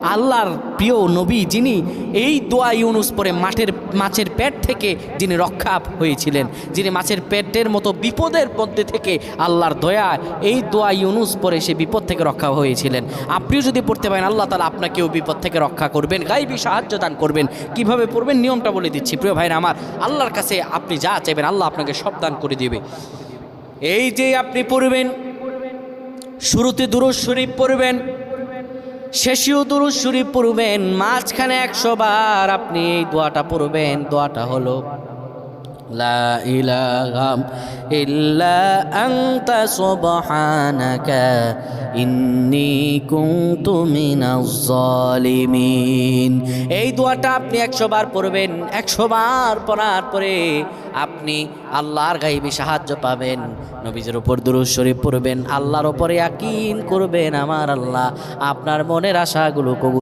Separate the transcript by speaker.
Speaker 1: আল্লাহর প্রিয় নবী যিনি এই দোয়া ইউনুস পরে মাছের পেট থেকে যিনি রক্ষা হয়েছিলেন, যিনি মাছের পেটের মতো বিপদের মধ্যে থেকে আল্লাহর দয়া এই দোয়া ইউনুস পরে সে বিপদ থেকে রক্ষা হয়েছিলেন। আপনিও যদি পড়তে পারেন আল্লাহ তাআলা আপনাকেও বিপদ থেকে রক্ষা করবেন, গায়বী সাহায্য দান করবেন। কিভাবে পড়বেন নিয়মটা বলে দিচ্ছি প্রিয় ভাইরা আমার। আল্লাহর কাছে আপনি যা চাইবেন আল্লাহ আপনাকে সব দান করে দিবে। এই যে আপনি পড়বেন, শুরুতে দুরূদ শরীফ পড়বেন, শেষেও দুরূদ শরীফ পড়বেন, মাঝখানে 100 বার আপনি এই দোয়াটা পড়বেন। দোয়াটা হলো লা ইলাহা ইল্লা আনতা সুবহানাকা ইন্নী কুনতু মিনাজ জালিমিন। এই দোয়াটা আপনি 100 বার পড়বেন। 100 বার পড়ার পরে আপনি আল্লাহর গায়বী সাহায্য পাবেন। নবীজির উপর দুরূদ শরীফ পড়বেন, আল্লাহর উপরে ইয়াকিন করবেন আমার আল্লাহ আপনার মনের আশাগুলো কবুল